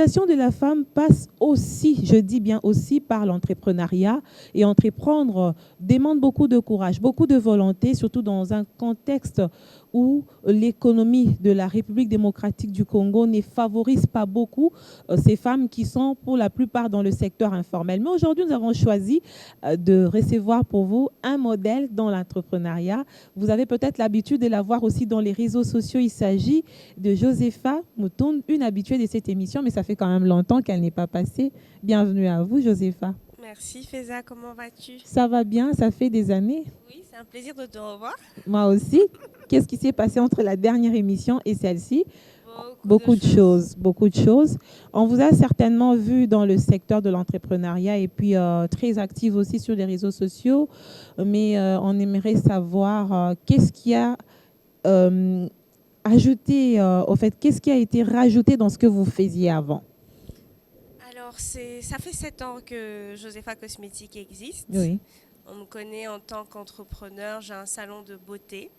l'émancipation de la femme passe aussi, je dis bien aussi, par l'entrepreneuriat. Et entreprendre demande beaucoup de courage, beaucoup de volonté, surtout dans un contexte où l'économie de la République démocratique du Congo ne favorise pas beaucoup ces femmes qui sont pour la plupart dans le secteur informel. Mais aujourd'hui, nous avons choisi de recevoir pour vous un modèle dans l'entrepreneuriat. Vous avez peut-être l'habitude de la voir aussi dans les réseaux sociaux. Il s'agit de Josepha Moutoun, une habituée de cette émission, mais ça fait quand même longtemps qu'elle n'est pas passée. Bienvenue à vous, Josepha. Merci Feza, comment vas-tu? Ça va bien, ça fait des années. Oui, c'est un plaisir de te revoir. Moi aussi. Qu'est-ce qui s'est passé entre la dernière émission et celle-ci? Beaucoup de choses. Beaucoup de choses. On vous a certainement vu dans le secteur de l'entrepreneuriat et puis très active aussi sur les réseaux sociaux, mais on aimerait savoir qu'est-ce qui a ajouté, au fait, qu'est-ce qui a été rajouté dans ce que vous faisiez avant? Alors, ça fait 7 ans que Josepha Cosmétique existe. Oui. On me connaît en tant qu'entrepreneur, j'ai un salon de beauté.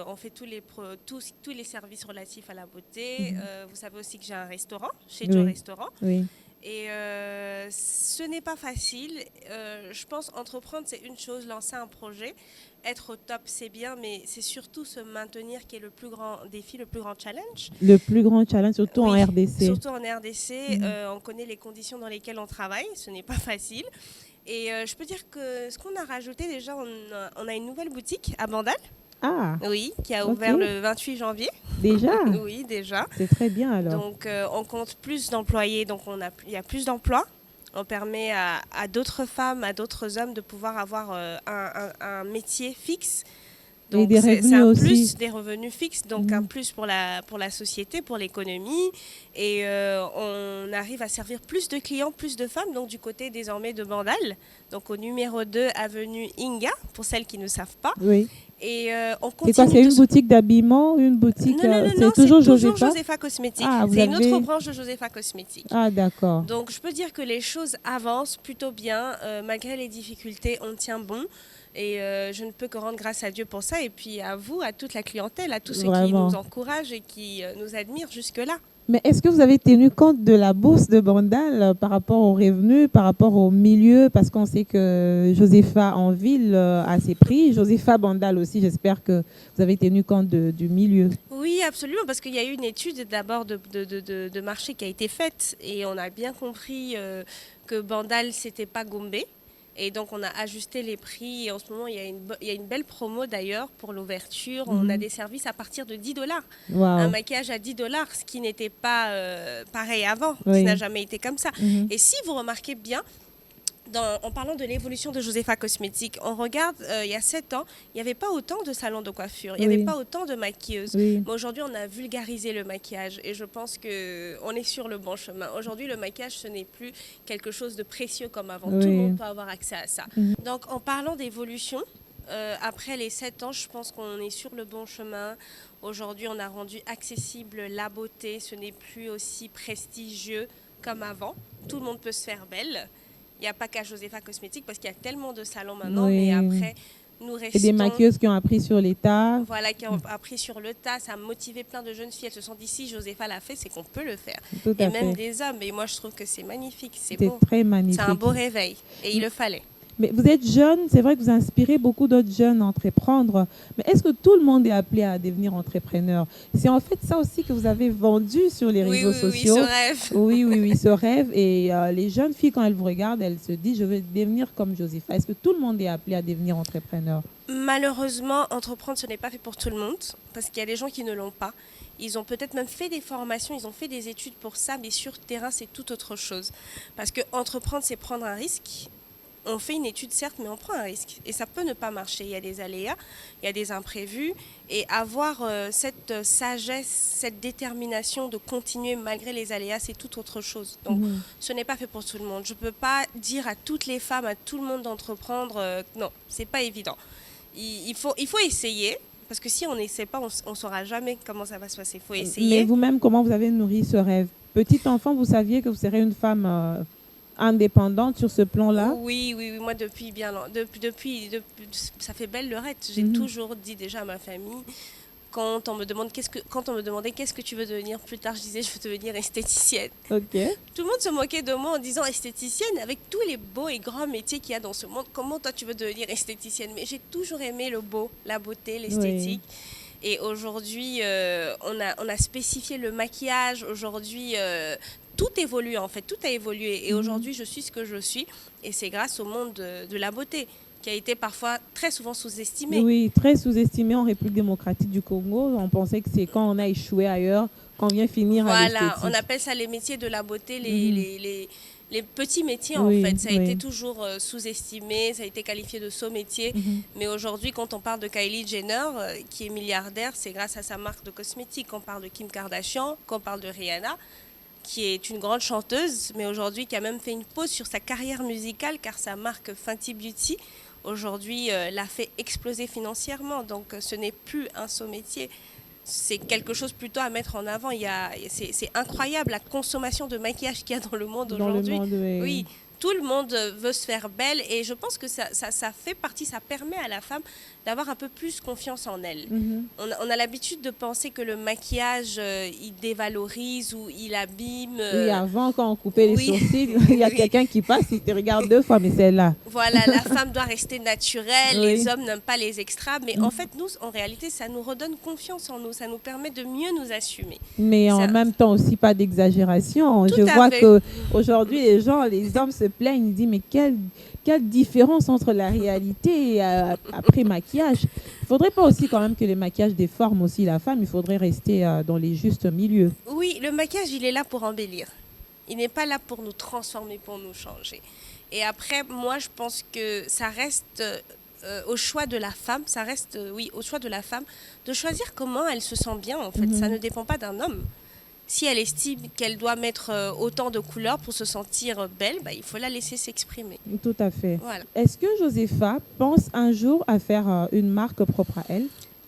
On fait tous les services relatifs à la beauté. Vous savez aussi que j'ai un restaurant, chez Joe Restaurant. Oui. Et ce n'est pas facile. Je pense entreprendre, c'est une chose, lancer un projet. Être au top, c'est bien, mais c'est surtout se maintenir qui est le plus grand défi, le plus grand challenge. Le plus grand challenge, surtout en RDC. Surtout en RDC, on connaît les conditions dans lesquelles on travaille. Ce n'est pas facile. Et je peux dire que ce qu'on a rajouté, déjà, on a une nouvelle boutique à Bandal. Ah. Oui, qui a ouvert le 28 janvier. Déjà? Oui, déjà. C'est très bien alors. Donc, on compte plus d'employés, donc il y a plus d'emplois. On permet à d'autres femmes, à d'autres hommes de pouvoir avoir un métier fixe. Donc, c'est un plus des revenus fixes, donc un plus pour la société, pour l'économie. Et on arrive à servir plus de clients, plus de femmes, donc du côté désormais de Bandal, donc au numéro 2, avenue Inga, pour celles qui ne savent pas. Oui. Et on continue. C'est quoi, c'est une boutique d'habillement, une boutique Non, c'est toujours Josepha Cosmétique. Ah, c'est une autre branche de Josepha Cosmétique. Ah, d'accord. Donc je peux dire que les choses avancent plutôt bien, malgré les difficultés, on tient bon. Et je ne peux que rendre grâce à Dieu pour ça. Et puis à vous, à toute la clientèle, à tous ceux qui nous encouragent et qui nous admirent jusque-là. Mais est-ce que vous avez tenu compte de la bourse de Bandal par rapport aux revenus, par rapport au milieu? Parce qu'on sait que Josepha en ville a ses prix. Josepha Bandal aussi, j'espère que vous avez tenu compte du milieu. Oui, absolument, parce qu'il y a eu une étude d'abord de marché qui a été faite. Et on a bien compris que Bandal, c'était pas Gombe. Et donc, on a ajusté les prix. Et en ce moment, il y a une belle promo d'ailleurs pour l'ouverture. On a des services à partir de $10. Wow. Un maquillage à $10, ce qui n'était pas pareil avant. Ça n'a jamais été comme ça. Et si vous remarquez bien, en parlant de l'évolution de Josepha Cosmétique, on regarde, il y a 7 ans, il n'y avait pas autant de salons de coiffure, il n'y avait pas autant de maquilleuses. Mais aujourd'hui, on a vulgarisé le maquillage et je pense qu'on est sur le bon chemin. Aujourd'hui, le maquillage, ce n'est plus quelque chose de précieux comme avant. Tout le monde peut avoir accès à ça. Donc, en parlant d'évolution, après les 7 ans, je pense qu'on est sur le bon chemin. Aujourd'hui, on a rendu accessible la beauté. Ce n'est plus aussi prestigieux comme avant. Tout le monde peut se faire belle. Il n'y a pas qu'à Josepha Cosmétique parce qu'il y a tellement de salons maintenant, mais après, nous restons... Et des maquilleuses qui ont appris sur le tas. Voilà, qui ont appris sur le tas. Ça a motivé plein de jeunes filles. Elles se sont dit, si Josepha l'a fait, c'est qu'on peut le faire. Et même des hommes. Et moi, je trouve que c'est magnifique. C'est beau. Très magnifique. C'est un beau réveil. Et il le fallait. Mais vous êtes jeune, c'est vrai que vous inspirez beaucoup d'autres jeunes à entreprendre. Mais est-ce que tout le monde est appelé à devenir entrepreneur? C'est en fait ça aussi que vous avez vendu sur les réseaux sociaux. Oui, ce rêve. Oui, ce rêve. Et les jeunes filles, quand elles vous regardent, elles se disent, je veux devenir comme Josepha. Est-ce que tout le monde est appelé à devenir entrepreneur? Malheureusement, entreprendre, ce n'est pas fait pour tout le monde. Parce qu'il y a des gens qui ne l'ont pas. Ils ont peut-être même fait des formations, ils ont fait des études pour ça. Mais sur le terrain, c'est tout autre chose. Parce que entreprendre, c'est prendre un risque. On fait une étude, certes, mais on prend un risque. Et ça peut ne pas marcher. Il y a des aléas, il y a des imprévus. Et avoir cette sagesse, cette détermination de continuer malgré les aléas, c'est tout autre chose. Donc, ce n'est pas fait pour tout le monde. Je ne peux pas dire à toutes les femmes, à tout le monde d'entreprendre. Non, ce n'est pas évident. Il faut essayer. Parce que si on n'essaie pas, on ne saura jamais comment ça va se passer. Il faut essayer. Mais vous-même, comment vous avez nourri ce rêve? Petit enfant, vous saviez que vous seriez une femme... indépendante sur ce plan-là? Oui, moi depuis ça fait belle lurette. J'ai toujours dit déjà à ma famille, Quand on me demandait qu'est-ce que tu veux devenir plus tard, je disais je veux devenir esthéticienne. Ok. Tout le monde se moquait de moi en disant esthéticienne, avec tous les beaux et grands métiers qu'il y a dans ce monde, comment toi tu veux devenir esthéticienne? Mais j'ai toujours aimé le beau, la beauté, l'esthétique. Oui. Et aujourd'hui, on a spécifié le maquillage. Aujourd'hui, tout évolue en fait, tout a évolué. Et aujourd'hui, je suis ce que je suis. Et c'est grâce au monde de la beauté, qui a été parfois très souvent sous-estimé. Oui, très sous-estimé en République démocratique du Congo. On pensait que c'est quand on a échoué ailleurs qu'on vient finir à l'esthétique. Voilà, on appelle ça les métiers de la beauté, les petits métiers en fait. Ça a été toujours sous-estimé, ça a été qualifié de saut métier. Mais aujourd'hui, quand on parle de Kylie Jenner, qui est milliardaire, c'est grâce à sa marque de cosmétiques. On parle de Kim Kardashian, qu'on parle de Rihanna, qui est une grande chanteuse, mais aujourd'hui qui a même fait une pause sur sa carrière musicale, car sa marque Fenty Beauty, aujourd'hui, l'a fait exploser financièrement. Donc, ce n'est plus un saut métier. C'est quelque chose plutôt à mettre en avant. C'est incroyable la consommation de maquillage qu'il y a dans le monde aujourd'hui. Oui, tout le monde veut se faire belle et je pense que ça fait partie, ça permet à la femme d'avoir un peu plus confiance en elle. On a l'habitude de penser que le maquillage, il dévalorise ou il abîme. Oui, avant, quand on coupait les sourcils, il y a quelqu'un qui passe, il te regarde 2 fois, mais c'est là. Voilà, la femme doit rester naturelle, les hommes n'aiment pas les extras, mais en fait, nous, en réalité, ça nous redonne confiance en nous, ça nous permet de mieux nous assumer. Mais en même temps aussi, pas d'exagération. Je vois qu'aujourd'hui, les hommes se plaignent, ils disent, mais quelle différence entre la réalité et après maquillage. Il ne faudrait pas aussi quand même que le maquillage déforme aussi la femme, il faudrait rester dans les justes milieux. Oui, le maquillage, il est là pour embellir. Il n'est pas là pour nous transformer, pour nous changer. Et après, moi, je pense que ça reste au choix de la femme, au choix de la femme de choisir comment elle se sent bien, en fait. Ça ne dépend pas d'un homme. Si elle estime qu'elle doit mettre autant de couleurs pour se sentir belle, il faut la laisser s'exprimer. Tout à fait. Voilà. Est-ce que Josepha pense un jour à faire une marque propre à elle?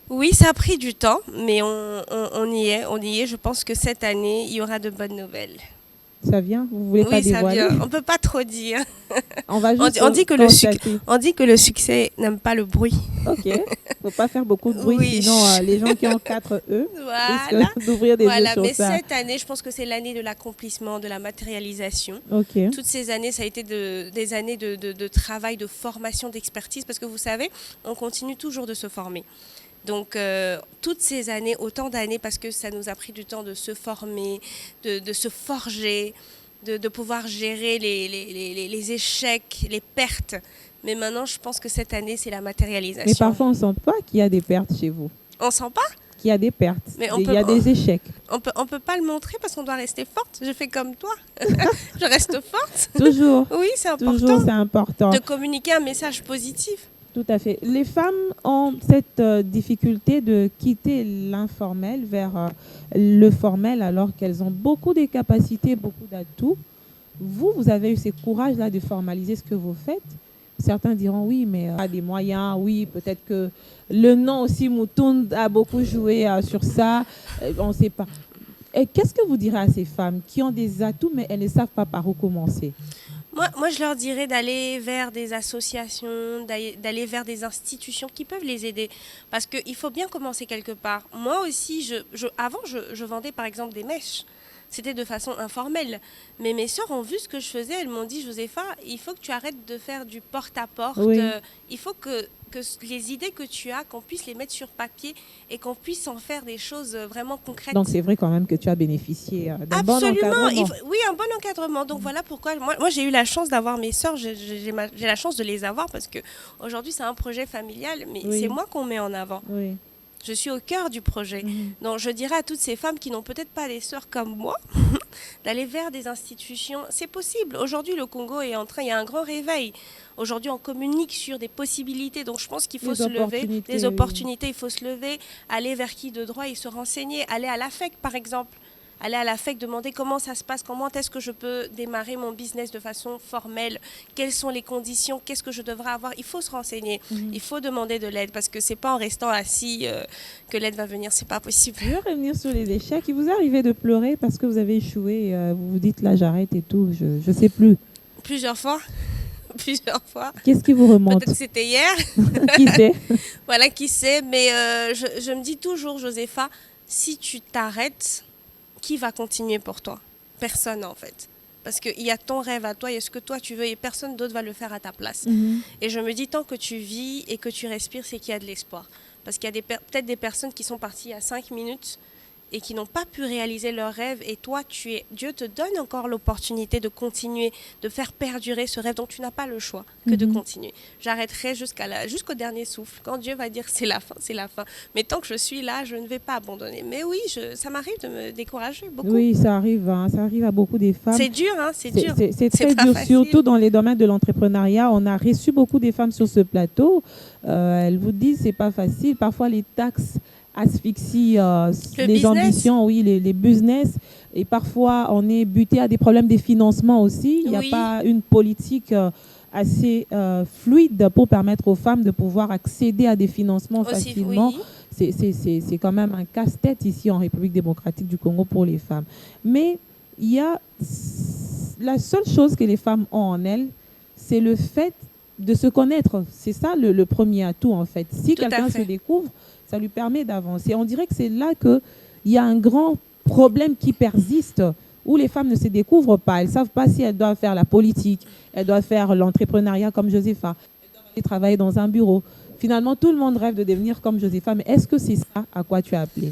Oui, ça a pris du temps, mais on y est. Je pense que cette année, il y aura de bonnes nouvelles. Ça vient? Vous voulez pas dévoiler? Ça vient. On ne peut pas trop dire. On va juste on dit que le succès n'aime pas le bruit. Ok. Il ne faut pas faire beaucoup de bruit, sinon les gens qui ont 4 E risquent d'ouvrir des yeux sur mais ça. Cette année, je pense que c'est l'année de l'accomplissement, de la matérialisation. Okay. Toutes ces années, ça a été des années de travail, de formation, d'expertise, parce que vous savez, on continue toujours de se former. Donc, toutes ces années, autant d'années, parce que ça nous a pris du temps de se former, de se forger, de pouvoir gérer les échecs, les pertes. Mais maintenant, je pense que cette année, c'est la matérialisation. Mais parfois, on ne sent pas qu'il y a des pertes chez vous. On ne sent pas? Qu'il y a des pertes, il y a des échecs. On peut pas le montrer parce qu'on doit rester forte. Je fais comme toi. Je reste forte. Toujours. Oui, c'est important. Toujours, c'est important. De communiquer un message positif. Tout à fait. Les femmes ont cette difficulté de quitter l'informel vers le formel alors qu'elles ont beaucoup de capacités, beaucoup d'atouts. Vous avez eu ce courage-là de formaliser ce que vous faites. Certains diront oui, mais pas des moyens. Oui, peut-être que le nom aussi, Moutoun, a beaucoup joué sur ça. On ne sait pas. Et qu'est-ce que vous direz à ces femmes qui ont des atouts, mais elles ne savent pas par où commencer? Moi, je leur dirais d'aller vers des associations, d'aller vers des institutions qui peuvent les aider. Parce qu'il faut bien commencer quelque part. Moi aussi, avant, je vendais par exemple des mèches. C'était de façon informelle. Mais mes sœurs ont vu ce que je faisais. Elles m'ont dit, Josepha, il faut que tu arrêtes de faire du porte-à-porte. Oui. Il faut que les idées que tu as, qu'on puisse les mettre sur papier et qu'on puisse en faire des choses vraiment concrètes. Donc, c'est vrai quand même que tu as bénéficié d'un bon encadrement. Oui, un bon encadrement. Donc, voilà pourquoi moi j'ai eu la chance d'avoir mes sœurs. J'ai la chance de les avoir parce qu'aujourd'hui, c'est un projet familial, mais c'est moi qu'on met en avant. Oui. Je suis au cœur du projet. Donc, je dirais à toutes ces femmes qui n'ont peut-être pas des sœurs comme moi, d'aller vers des institutions. C'est possible. Aujourd'hui, le Congo est il y a un grand réveil. Aujourd'hui, on communique sur des possibilités. Donc, je pense qu'il faut se lever. Des opportunités, il faut se lever, aller vers qui de droit et se renseigner. Aller à l'AFEC, par exemple. Aller à l'AFEC, demander comment ça se passe, comment est-ce que je peux démarrer mon business de façon formelle, quelles sont les conditions, qu'est-ce que je devrais avoir. Il faut se renseigner, il faut demander de l'aide parce que c'est pas en restant assis que l'aide va venir, c'est pas possible. Je veux revenir sur les échecs. Il vous est arrivé de pleurer parce que vous avez échoué, vous vous dites là j'arrête et tout, je sais plus. Plusieurs fois. plusieurs fois. Qu'est-ce qui vous remonte? Peut-être que c'était hier. Qui sait? Voilà, qui sait. Mais je me dis toujours, Josépha, si tu t'arrêtes, qui va continuer pour toi? Personne, en fait. Parce qu'il y a ton rêve à toi, il y a ce que toi tu veux et personne d'autre va le faire à ta place. Et je me dis, tant que tu vis et que tu respires, c'est qu'il y a de l'espoir. Parce qu'il y a peut-être des personnes qui sont parties il y a 5 minutes et qui n'ont pas pu réaliser leurs rêves. Et toi, Dieu te donne encore l'opportunité de continuer, de faire perdurer ce rêve. Donc, tu n'as pas le choix que de continuer. J'arrêterai jusqu'au dernier souffle. Quand Dieu va dire c'est la fin, c'est la fin. Mais tant que je suis là, je ne vais pas abandonner. Mais oui, ça m'arrive de me décourager beaucoup. Oui, ça arrive à beaucoup des femmes. C'est dur, hein, c'est dur. C'est très dur, surtout dans les domaines de l'entrepreneuriat. On a reçu beaucoup de femmes sur ce plateau. Elles vous disent c'est pas facile. Parfois, les taxes asphyxie les ambitions, oui, les business. Et parfois, on est buté à des problèmes de financement aussi. Il n'y a pas une politique assez fluide pour permettre aux femmes de pouvoir accéder à des financements aussi, facilement. Oui. C'est quand même un casse-tête ici en République démocratique du Congo pour les femmes. Mais il y a la seule chose que les femmes ont en elles, c'est le fait de se connaître. C'est ça le premier atout, en fait. Si quelqu'un se découvre, ça lui permet d'avancer. On dirait que c'est là qu'il y a un grand problème qui persiste, où les femmes ne se découvrent pas. Elles ne savent pas si elles doivent faire la politique, elles doivent faire l'entrepreneuriat comme Josépha, elles doivent travailler dans un bureau. Finalement, tout le monde rêve de devenir comme Josépha, mais est-ce que c'est ça à quoi tu as appelé?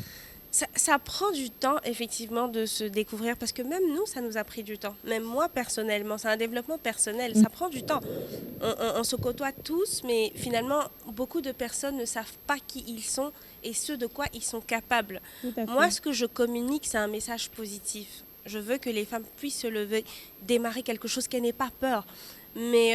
Ça prend du temps, effectivement, de se découvrir, parce que même nous, ça nous a pris du temps. Même moi, personnellement, c'est un développement personnel, ça prend du temps. On se côtoie tous, mais finalement, beaucoup de personnes ne savent pas qui ils sont et ce de quoi ils sont capables. Moi, ce que je communique, c'est un message positif. Je veux que les femmes puissent se lever, démarrer quelque chose, qu'elles n'aient pas peur. Mais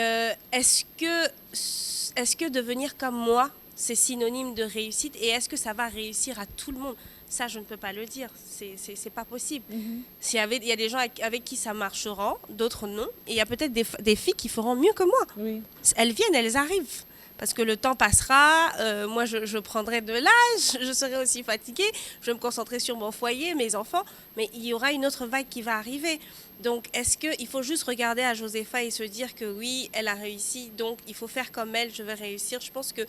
est-ce que devenir comme moi, c'est synonyme de réussite? Et est-ce que ça va réussir à tout le monde? Ça, je ne peux pas le dire. C'est pas possible. Il y a des gens avec qui ça marchera, d'autres non. Et il y a peut-être des filles qui feront mieux que moi. Oui. Elles viennent, elles arrivent. Parce que le temps passera, moi je prendrai de l'âge, je serai aussi fatiguée, je vais me concentrer sur mon foyer, mes enfants, mais il y aura une autre vague qui va arriver. Donc est-ce qu'il faut juste regarder à Josépha et se dire que oui, elle a réussi, donc il faut faire comme elle, je vais réussir? Je pense que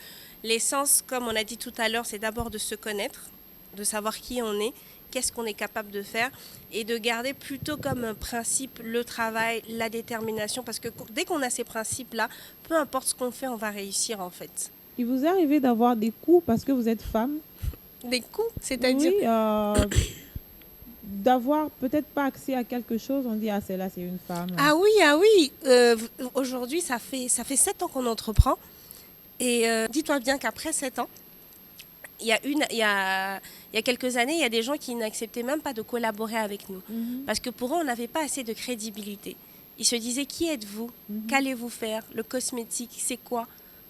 l'essence, comme on a dit tout à l'heure, c'est d'abord de se connaître, de savoir qui on est, qu'est-ce qu'on est capable de faire et de garder plutôt comme un principe le travail, la détermination, parce que dès qu'on a ces principes-là, peu importe ce qu'on fait, on va réussir en fait. Il vous est arrivé d'avoir des coups parce que vous êtes femme? Des coups? C'est-à-dire? Oui, d'avoir peut-être pas accès à quelque chose, on dit « Ah, celle-là, c'est une femme ». Ah oui. Aujourd'hui, ça fait 7 ans qu'on entreprend et dis-toi bien qu'après 7 ans, il y a quelques années, il y a des gens qui n'acceptaient même pas de collaborer avec nous. Parce que pour eux, on n'avait pas assez de crédibilité. Ils se disaient, qui êtes-vous? Qu'allez-vous faire? Le cosmétique, c'est quoi?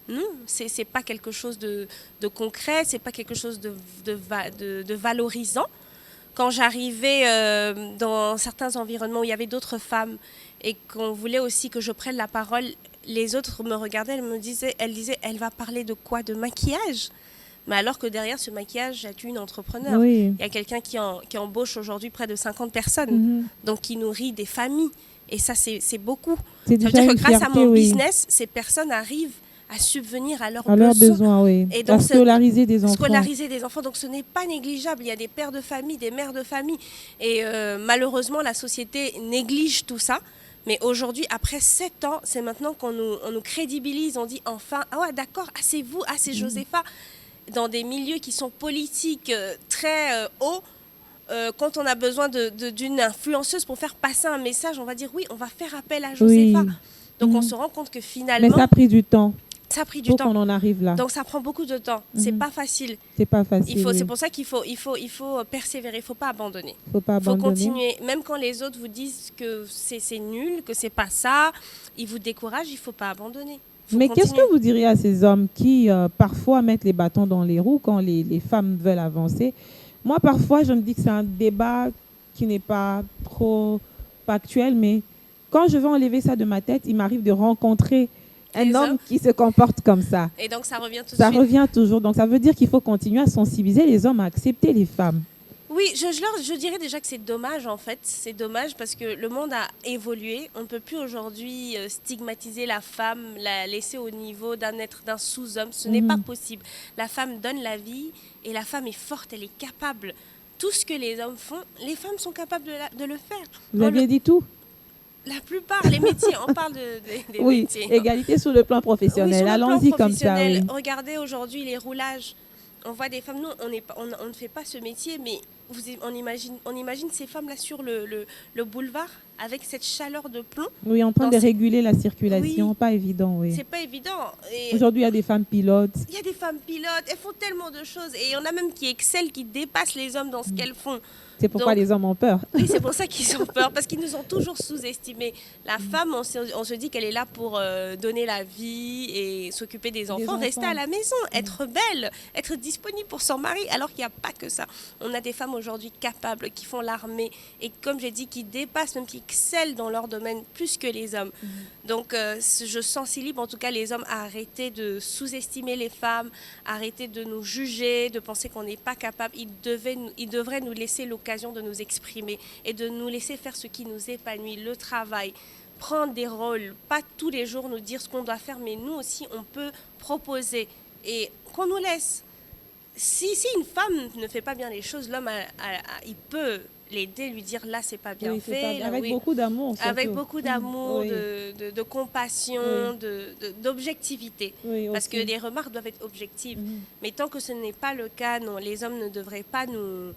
Non, c'est pas quelque chose de concret, c'est pas quelque chose de valorisant. Quand j'arrivais dans certains environnements où il y avait d'autres femmes et qu'on voulait aussi que je prenne la parole, les autres me regardaient, elles disaient, elle va parler de quoi? De maquillage? Mais alors que derrière ce maquillage, j'ai une entrepreneur. Oui. Il y a quelqu'un qui embauche aujourd'hui près de 50 personnes, donc qui nourrit des familles. Et ça, c'est beaucoup. Ça veut dire que grâce à mon business, ces personnes arrivent à subvenir à leurs besoins. Oui. Et donc, à scolariser des enfants. Scolariser des enfants. Donc ce n'est pas négligeable. Il y a des pères de famille, des mères de famille. Et malheureusement, la société néglige tout ça. Mais aujourd'hui, après 7 ans, c'est maintenant qu'on nous crédibilise. On dit enfin, ah ouais, d'accord, ah c'est vous, ah c'est Josépha. Dans des milieux qui sont politiques très hauts, quand on a besoin d'une influenceuse pour faire passer un message, on va dire oui, on va faire appel à Josépha. Oui. Donc on se rend compte que finalement... Mais ça a pris du temps. Ça a pris du temps. Pour qu'on en arrive là. Donc ça prend beaucoup de temps. C'est pas facile. C'est pas facile. C'est pour ça qu'il faut persévérer. Il faut pas abandonner. Faut continuer. Même quand les autres vous disent que c'est nul, que c'est pas ça, ils vous découragent, il faut pas abandonner. Mais qu'est-ce que vous diriez à ces hommes qui, parfois, mettent les bâtons dans les roues quand les femmes veulent avancer? Moi, parfois, je me dis que c'est un débat qui n'est pas trop actuel, mais quand je veux enlever ça de ma tête, il m'arrive de rencontrer un homme qui se comporte comme ça. Et donc, ça revient tout de suite. Ça revient toujours. Donc, ça veut dire qu'il faut continuer à sensibiliser les hommes à accepter les femmes. Oui, je dirais déjà que c'est dommage en fait. C'est dommage parce que le monde a évolué. On ne peut plus aujourd'hui stigmatiser la femme, la laisser au niveau d'un sous-homme. Ce n'est pas possible. La femme donne la vie et la femme est forte, elle est capable. Tout ce que les hommes font, les femmes sont capables de le faire. Vous aviez dit tout? La plupart, les métiers, on parle des oui, métiers. Égalité sur le plan professionnel. Oui, allons-y comme ça. Oui. Regardez aujourd'hui les roulages. On voit des femmes, nous, on ne fait pas ce métier, mais on imagine ces femmes-là sur le boulevard avec cette chaleur de plomb. Oui, en train de réguler la circulation, oui, pas évident, oui. C'est pas évident. Aujourd'hui, il y a des femmes pilotes. Il y a des femmes pilotes, elles font tellement de choses. Et il y en a même qui excellent, qui dépassent les hommes dans ce qu'elles font. C'est pourquoi les hommes ont peur. Oui, c'est pour ça qu'ils ont peur, parce qu'ils nous ont toujours sous-estimés. La femme, on se dit qu'elle est là pour donner la vie et s'occuper des enfants, rester à la maison, être belle, être disponible pour son mari, alors qu'il n'y a pas que ça. On a des femmes aujourd'hui capables, qui font l'armée et, comme j'ai dit, qui dépassent, même qui excellent dans leur domaine plus que les hommes. Donc, je sensibilise en tout cas les hommes à arrêter de sous-estimer les femmes, arrêter de nous juger, de penser qu'on n'est pas capable. Ils devraient nous laisser l'occasion de nous exprimer et de nous laisser faire ce qui nous épanouit, le travail, prendre des rôles, pas tous les jours nous dire ce qu'on doit faire, mais nous aussi on peut proposer et qu'on nous laisse. Si une femme ne fait pas bien les choses, l'homme il peut l'aider, lui dire là c'est pas bien oui, fait. Avec beaucoup d'amour. Avec beaucoup d'amour, de compassion, d'objectivité. Parce que les remarques doivent être objectives. Mais tant que ce n'est pas le cas, non, les hommes ne devraient pas nous...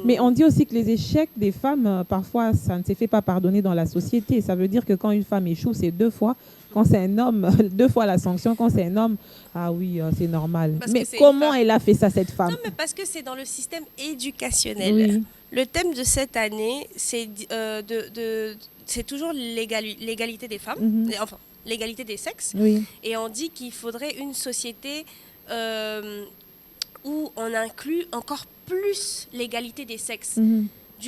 Mais on dit aussi que les échecs des femmes, parfois, ça ne s'est fait pas pardonner dans la société. Ça veut dire que quand une femme échoue, c'est 2 fois. Quand c'est un homme, 2 fois la sanction. Quand c'est un homme, ah oui, c'est normal. Mais comment elle a fait ça, cette femme? Non, mais parce que c'est dans le système éducationnel. Oui. Le thème de cette année, c'est toujours l'égalité des femmes, enfin, l'égalité des sexes. Oui. Et on dit qu'il faudrait une société où on inclut encore plus l'égalité des sexes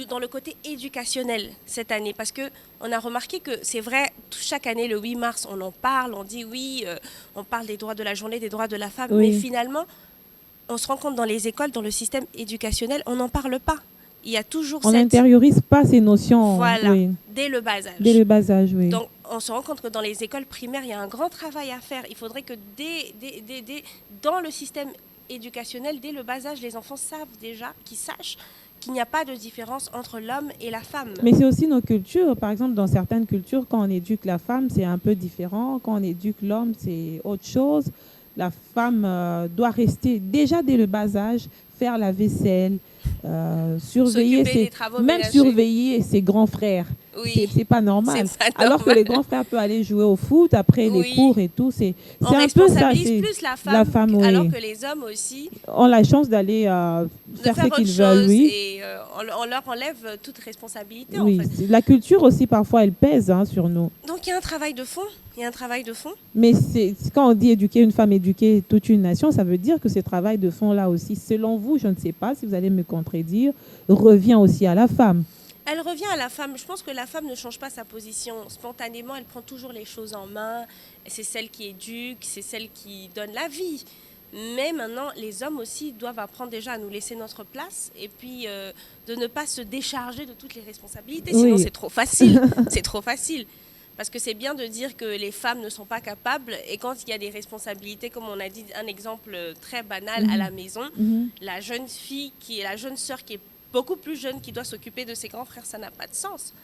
dans le côté éducationnel cette année. Parce qu'on a remarqué que c'est vrai, chaque année, le 8 mars, on en parle, on dit oui, on parle des droits de la journée, des droits de la femme, mais finalement, on se rend compte dans les écoles, dans le système éducationnel, on n'en parle pas. Il y a toujours on n'intériorise pas ces notions. Voilà, dès le bas âge. Dès le bas âge, oui. Donc, on se rend compte que dans les écoles primaires, il y a un grand travail à faire. Il faudrait que dans le système éducationnel, dès le bas âge, les enfants savent déjà, qu'ils sachent qu'il n'y a pas de différence entre l'homme et la femme. Mais c'est aussi nos cultures. Par exemple, dans certaines cultures, quand on éduque la femme, c'est un peu différent. Quand on éduque l'homme, c'est autre chose. La femme doit rester, déjà dès le bas âge, faire la vaisselle, surveiller surveiller ses grands frères. Oui. C'est pas normal. Alors que les grands frères peuvent aller jouer au foot après les cours et tout. C'est un peu ça. Plus la femme alors que les hommes aussi ont la chance d'aller faire ce qu'ils veulent. Et on leur enlève toute responsabilité. Oui. En fait. La culture aussi, parfois, elle pèse sur nous. Donc il y a un travail de fond. Mais quand on dit éduquer une femme, éduquer toute une nation, ça veut dire que ce travail de fond-là aussi, selon vous, je ne sais pas si vous allez me contredire, revient aussi à la femme. Elle revient à la femme. Je pense que la femme ne change pas sa position. Spontanément, elle prend toujours les choses en main. C'est celle qui éduque, c'est celle qui donne la vie. Mais maintenant, les hommes aussi doivent apprendre déjà à nous laisser notre place et puis de ne pas se décharger de toutes les responsabilités. Sinon, c'est trop facile. C'est trop facile. Parce que c'est bien de dire que les femmes ne sont pas capables et quand il y a des responsabilités, comme on a dit, un exemple très banal à la maison, la jeune fille la jeune sœur qui est beaucoup plus jeune qui doit s'occuper de ses grands frères, ça n'a pas de sens.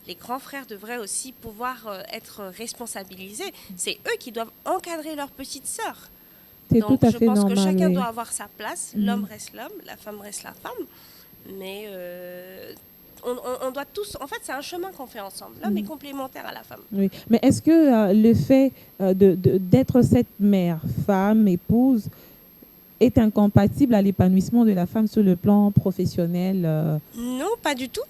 Les grands frères devraient aussi pouvoir être responsabilisés. C'est eux qui doivent encadrer leur petite sœur. Donc je pense que chacun doit avoir sa place. L'homme reste l'homme, la femme reste la femme. Mais on doit tous... En fait, c'est un chemin qu'on fait ensemble. L'homme est complémentaire à la femme. Oui. Mais est-ce que le fait d'être cette mère, femme, épouse, est incompatible à l'épanouissement de la femme sur le plan professionnel? Non, pas du tout.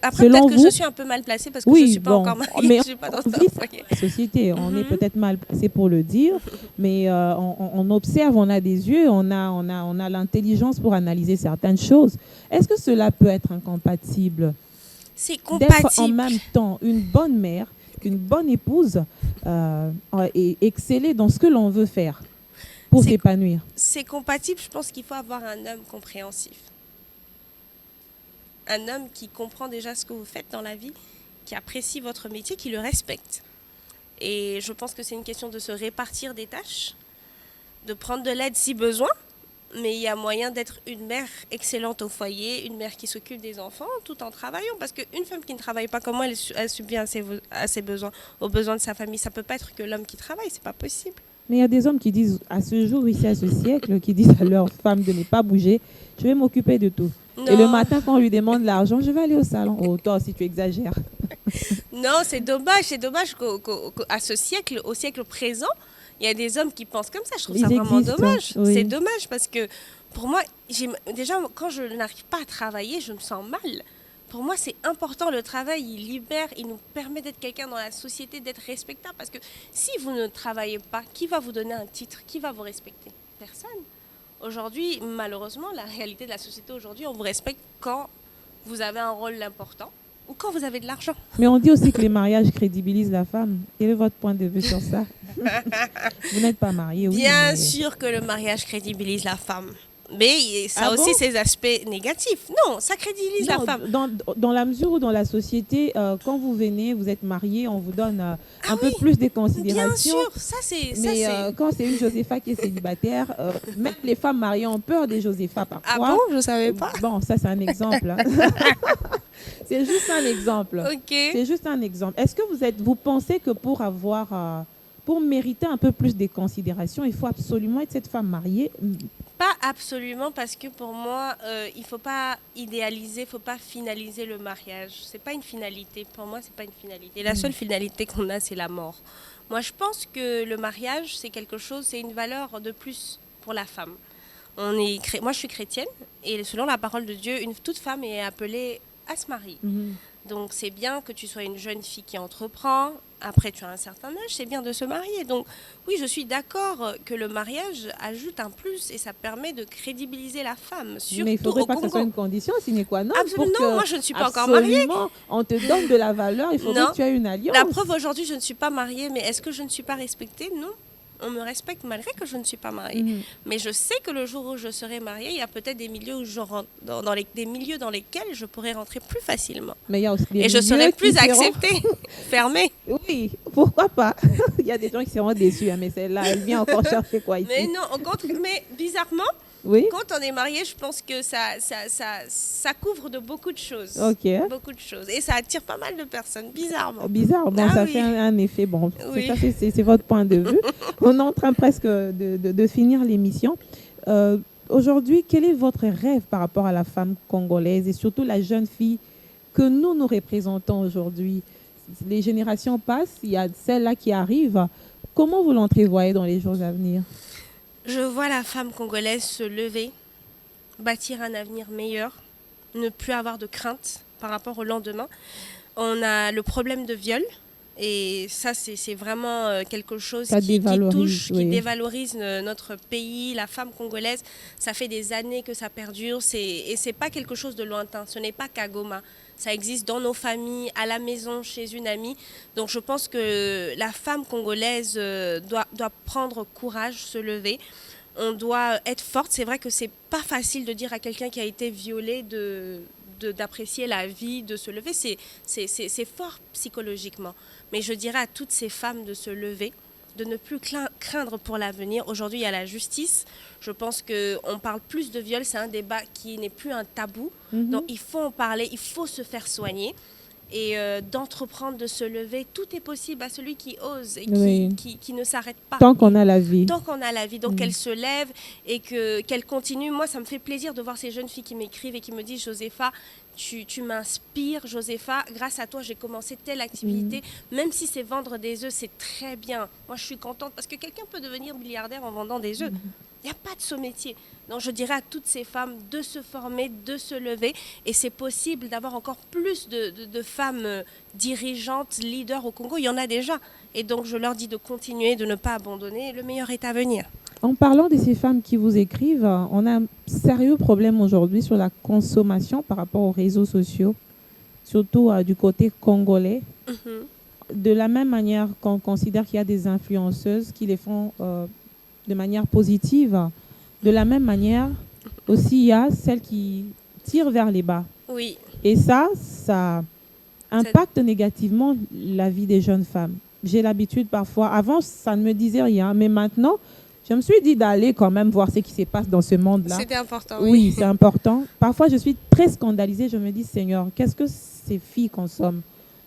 Après, peut-être que je suis un peu mal placée parce que je ne suis pas encore mariée. Mais je suis pas dans la société, on est peut-être mal placé pour le dire, mais on observe, on a des yeux, on a l'intelligence pour analyser certaines choses. Est-ce que cela peut être incompatible? C'est compatible. D'être en même temps une bonne mère, une bonne épouse et exceller dans ce que l'on veut faire pour s'épanouir. C'est compatible, je pense qu'il faut avoir un homme compréhensif. un homme qui comprend déjà ce que vous faites dans la vie, qui apprécie votre métier, qui le respecte. Et je pense que c'est une question de se répartir des tâches, de prendre de l'aide si besoin, mais il y a moyen d'être une mère excellente au foyer, une mère qui s'occupe des enfants tout en travaillant. Parce qu'une femme qui ne travaille pas comme moi, elle subvient à ses besoins, aux besoins de sa famille. Ça ne peut pas être que l'homme qui travaille, c'est pas possible. Mais il y a des hommes qui disent, à ce jour, ici, à ce siècle, qui disent à leur femme de ne pas bouger, je vais m'occuper de tout. Non. Et le matin, quand on lui demande l'argent, je vais aller au salon. Oh, toi aussi, tu exagères. Non, c'est dommage. C'est dommage qu'à ce siècle, au siècle présent, il y a des hommes qui pensent comme ça. Je trouve ça vraiment dommage. Oui. C'est dommage parce que pour moi, déjà, quand je n'arrive pas à travailler, je me sens mal. Pour moi, c'est important. Le travail, il libère, il nous permet d'être quelqu'un dans la société, d'être respectable. Parce que si vous ne travaillez pas, qui va vous donner un titre? Qui va vous respecter? Personne. Aujourd'hui, malheureusement, la réalité de la société aujourd'hui, on vous respecte quand vous avez un rôle important ou quand vous avez de l'argent. Mais on dit aussi que les mariages crédibilisent la femme. Quel est votre point de vue sur ça? Vous n'êtes pas mariée, oui. Bien sûr que le mariage crédibilise la femme. Mais ça a aussi ses aspects négatifs. Non, ça crédibilise la femme. Dans la mesure où dans la société, quand vous venez, vous êtes marié, on vous donne un peu plus de considération. Bien sûr, ça c'est... Mais quand c'est une Josépha qui est célibataire, même les femmes mariées ont peur des Josépha parfois. Ah bon? Je ne savais pas. Bon, ça c'est un exemple. C'est juste un exemple. Okay. C'est juste un exemple. Est-ce que vous pensez que pour mériter un peu plus de considération, il faut absolument être cette femme mariée? Pas absolument, parce que pour moi, il ne faut pas idéaliser, il ne faut pas finaliser le mariage. Ce n'est pas une finalité. Pour moi, ce n'est pas une finalité. La seule finalité qu'on a, c'est la mort. Moi, je pense que le mariage, c'est quelque chose, c'est une valeur de plus pour la femme. Moi, je suis chrétienne, et selon la parole de Dieu, toute femme est appelée à se marier. Donc, c'est bien que tu sois une jeune fille qui entreprend. Après, tu as un certain âge, c'est bien de se marier. Donc, oui, je suis d'accord que le mariage ajoute un plus et ça permet de crédibiliser la femme, surtout mais il faudrait au pas Congo. Que ce soit une condition sine qua non. Absolument, non, moi je ne suis pas encore mariée. On te donne de la valeur, il faudrait que tu aies une alliance. La preuve, aujourd'hui, je ne suis pas mariée, mais est-ce que je ne suis pas respectée? Non. On me respecte malgré que je ne suis pas mariée. Mais je sais que le jour où je serai mariée, il y a peut-être des milieux où je rentre des milieux dans lesquels je pourrais rentrer plus facilement. Mais il y a aussi des et je serai plus acceptée, fermée. Oui, pourquoi pas? Il y a des gens qui seront déçus, mais celle-là, elle vient encore chercher quoi ici? Mais non, mais bizarrement, oui? Quand on est marié, je pense que ça couvre de beaucoup de choses. Okay. Beaucoup de choses. Et ça attire pas mal de personnes, bizarrement. Bizarrement, ça fait un effet. Bon, oui. C'est votre point de vue. On est en train presque de finir l'émission. Aujourd'hui, quel est votre rêve par rapport à la femme congolaise et surtout la jeune fille que nous représentons aujourd'hui? Les générations passent, il y a celle-là qui arrive. Comment vous l'entrevoyez dans les jours à venir? Je vois la femme congolaise se lever, bâtir un avenir meilleur, ne plus avoir de crainte par rapport au lendemain. On a le problème de viol. Et ça, c'est vraiment quelque chose qui touche, qui dévalorise notre pays, la femme congolaise. Ça fait des années que ça perdure. Et ce n'est pas quelque chose de lointain. Ce n'est pas qu'à Goma. Ça existe dans nos familles, à la maison, chez une amie. Donc je pense que la femme congolaise doit prendre courage, se lever. On doit être forte. C'est vrai que ce n'est pas facile de dire à quelqu'un qui a été violé d'apprécier la vie, de se lever. C'est fort psychologiquement. Mais je dirais à toutes ces femmes de se lever, de ne plus craindre pour l'avenir. Aujourd'hui, il y a la justice. Je pense qu'on parle plus de viol. C'est un débat qui n'est plus un tabou. Donc, il faut en parler. Il faut se faire soigner. Et d'entreprendre, de se lever. Tout est possible à celui qui ose et qui ne s'arrête pas. Tant qu'on a la vie. Tant qu'on a la vie. Donc, qu'elle se lève et qu'elle continue. Moi, ça me fait plaisir de voir ces jeunes filles qui m'écrivent et qui me disent « Josépha, tu m'inspires, Josépha. Grâce à toi, j'ai commencé telle activité. Même si c'est vendre des œufs, c'est très bien. Moi, je suis contente parce que quelqu'un peut devenir milliardaire en vendant des œufs. Il n'y a pas de sous-métier. Donc, je dirais à toutes ces femmes de se former, de se lever. Et c'est possible d'avoir encore plus de femmes dirigeantes, leaders au Congo. Il y en a déjà. Et donc, je leur dis de continuer, de ne pas abandonner. Le meilleur est à venir. En parlant de ces femmes qui vous écrivent, on a un sérieux problème aujourd'hui sur la consommation par rapport aux réseaux sociaux, surtout du côté congolais. De la même manière qu'on considère qu'il y a des influenceuses qui les font de manière positive, de la même manière aussi il y a celles qui tirent vers les bas. Oui. Et ça impacte négativement la vie des jeunes femmes. J'ai l'habitude parfois, avant ça ne me disait rien, mais maintenant, je me suis dit d'aller quand même voir ce qui se passe dans ce monde-là. C'était important, oui. C'est important. Parfois, je suis très scandalisée. Je me dis, Seigneur, qu'est-ce que ces filles consomment?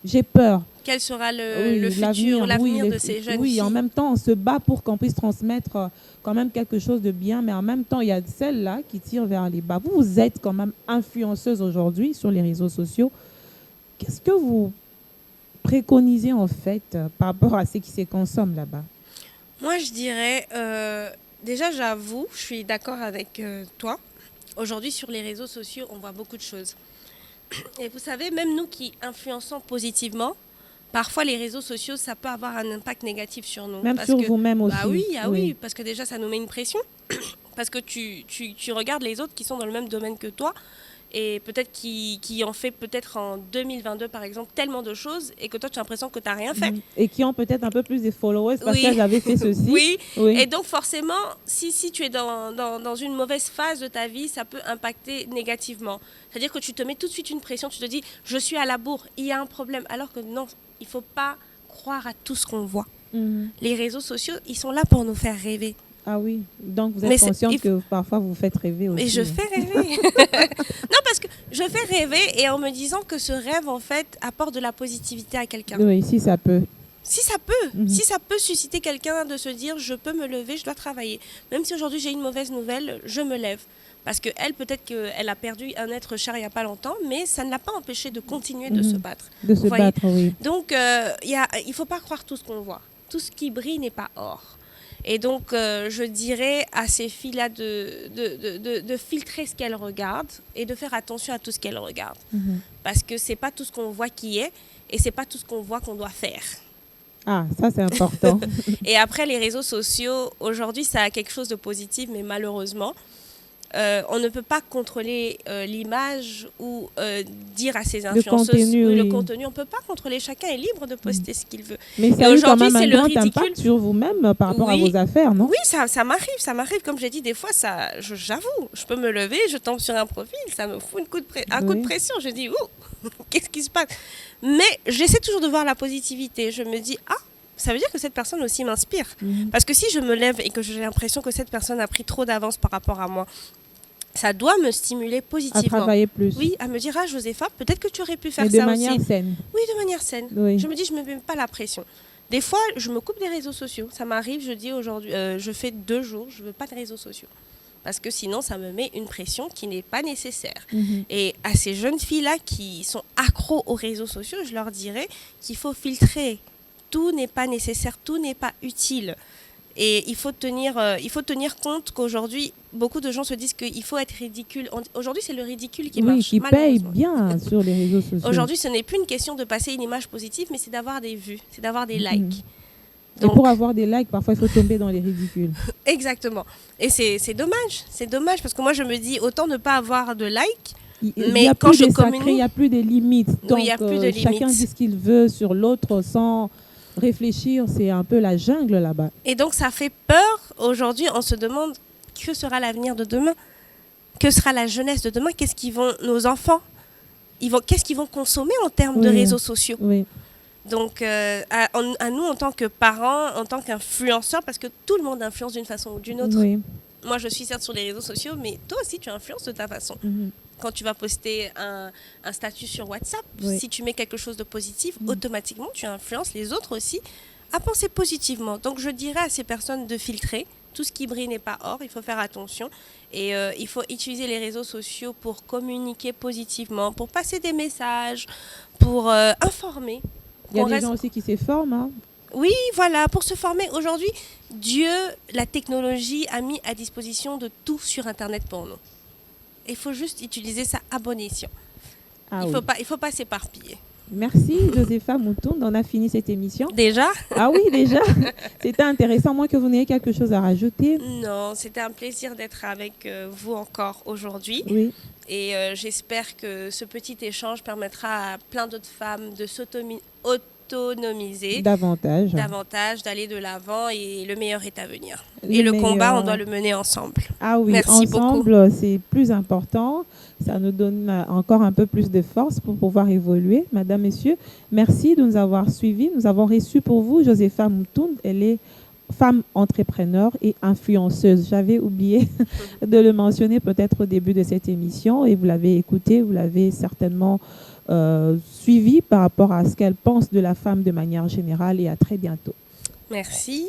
J'ai peur. Quel sera le futur, l'avenir de ces jeunes filles? Oui, en même temps, on se bat pour qu'on puisse transmettre quand même quelque chose de bien, mais en même temps, il y a celles-là qui tirent vers les bas. Vous êtes quand même influenceuse aujourd'hui sur les réseaux sociaux. Qu'est-ce que vous préconisez en fait par rapport à ce qui se consomme là-bas? Moi, je dirais, déjà, j'avoue, je suis d'accord avec toi. Aujourd'hui, sur les réseaux sociaux, on voit beaucoup de choses. Et vous savez, même nous qui influençons positivement, parfois les réseaux sociaux, ça peut avoir un impact négatif sur nous. Même sur vous-même aussi. Oui, parce que déjà, ça nous met une pression. Parce que tu regardes les autres qui sont dans le même domaine que toi, et peut-être qui ont fait peut-être en 2022 par exemple tellement de choses et que toi tu as l'impression que tu n'as rien fait. Et qui ont peut-être un peu plus de followers parce qu'elles avaient fait ceci. Oui, et donc forcément, si tu es dans une mauvaise phase de ta vie, ça peut impacter négativement. C'est-à-dire que tu te mets tout de suite une pression, tu te dis je suis à la bourre, il y a un problème. Alors que non, il ne faut pas croire à tout ce qu'on voit. Les réseaux sociaux, ils sont là pour nous faire rêver. Ah oui, donc vous êtes consciente que parfois vous faites rêver aussi. Mais je fais rêver. Non, parce que je fais rêver et en me disant que ce rêve, en fait, apporte de la positivité à quelqu'un. Oui, si ça peut. Si ça peut. Si ça peut susciter quelqu'un de se dire, je peux me lever, je dois travailler. Même si aujourd'hui j'ai une mauvaise nouvelle, je me lève. Parce qu'elle, peut-être qu'elle a perdu un être cher il n'y a pas longtemps, mais ça ne l'a pas empêché de continuer de se battre. De se battre, oui. Donc, il ne faut pas croire tout ce qu'on voit. Tout ce qui brille n'est pas or. Et donc, je dirais à ces filles-là de filtrer ce qu'elles regardent et de faire attention à tout ce qu'elles regardent. Parce que ce n'est pas tout ce qu'on voit qui est et ce n'est pas tout ce qu'on voit qu'on doit faire. Ah, ça c'est important. Et après, les réseaux sociaux, aujourd'hui, ça a quelque chose de positif, mais malheureusement, on ne peut pas contrôler l'image ou dire à ses influenceuses le contenu. On ne peut pas contrôler. Chacun est libre de poster ce qu'il veut. Mais ça a eu quand même un grand impact sur vous-même par rapport à vos affaires, non? Oui, ça m'arrive. Comme j'ai dit, des fois, j'avoue, je peux me lever, je tombe sur un profil, ça me fout un coup de pression. Je dis, qu'est-ce qui se passe? Mais j'essaie toujours de voir la positivité. Je me dis, ça veut dire que cette personne aussi m'inspire. Parce que si je me lève et que j'ai l'impression que cette personne a pris trop d'avance par rapport à moi, ça doit me stimuler positivement. À travailler plus. Oui, à me dire, Josépha, peut-être que tu aurais pu faire ça aussi. De manière saine. Oui, de manière saine. Oui. Je me dis, je ne me mets pas la pression. Des fois, je me coupe des réseaux sociaux. Ça m'arrive, je dis aujourd'hui, je fais 2 jours, je ne veux pas de réseaux sociaux. Parce que sinon, ça me met une pression qui n'est pas nécessaire. Et à ces jeunes filles-là qui sont accros aux réseaux sociaux, je leur dirais qu'il faut filtrer. Tout n'est pas nécessaire, tout n'est pas utile. Et il faut tenir compte qu'aujourd'hui, beaucoup de gens se disent qu'il faut être ridicule. Aujourd'hui, c'est le ridicule qui marche. Oui, qui paye bien sur les réseaux sociaux. Aujourd'hui, ce n'est plus une question de passer une image positive, mais c'est d'avoir des vues, c'est d'avoir des likes. Donc, et pour avoir des likes, parfois, il faut tomber dans les ridicules. Exactement. Et c'est dommage. C'est dommage parce que moi, je me dis, autant ne pas avoir de likes. Mais quand je communique, il n'y a plus de limites. Donc, il y a plus de limites. Chacun dit ce qu'il veut sur l'autre sans réfléchir. C'est un peu la jungle là-bas. Et donc, ça fait peur. Aujourd'hui, on se demande que sera l'avenir de demain? Que sera la jeunesse de demain? Nos enfants, qu'est-ce qu'ils vont consommer en termes de réseaux sociaux? Oui. Donc, à nous, en tant que parents, en tant qu'influenceurs, parce que tout le monde influence d'une façon ou d'une autre. Oui. Moi, je suis certes sur les réseaux sociaux, mais toi aussi, tu influences de ta façon. Quand tu vas poster un statut sur WhatsApp, si tu mets quelque chose de positif, automatiquement, tu influences les autres aussi à penser positivement. Donc, je dirais à ces personnes de filtrer. Tout ce qui brille n'est pas or, il faut faire attention. Et il faut utiliser les réseaux sociaux pour communiquer positivement, pour passer des messages, pour informer. Il y a des gens aussi qui se forment. Hein. Oui, voilà, pour se former. Aujourd'hui, Dieu, la technologie, a mis à disposition de tout sur Internet pour nous. Il faut juste utiliser ça à bon escient. Il faut pas s'éparpiller. Merci, Josépha Moutound. On a fini cette émission. Déjà? Ah oui, déjà. C'était intéressant. Moins que vous n'ayez quelque chose à rajouter. Non, c'était un plaisir d'être avec vous encore aujourd'hui. Oui. Et j'espère que ce petit échange permettra à plein d'autres femmes de s'autonomiser davantage, d'aller de l'avant et le meilleur est à venir. Et le combat, on doit le mener ensemble. Ah oui, merci ensemble, c'est plus important. Ça nous donne encore un peu plus de force pour pouvoir évoluer. Madame, Messieurs, merci de nous avoir suivis. Nous avons reçu pour vous Josepha Moutoun. Elle est femme entrepreneur et influenceuse. J'avais oublié de le mentionner peut-être au début de cette émission et vous l'avez écouté, vous l'avez certainement suivi par rapport à ce qu'elle pense de la femme de manière générale et à très bientôt. Merci.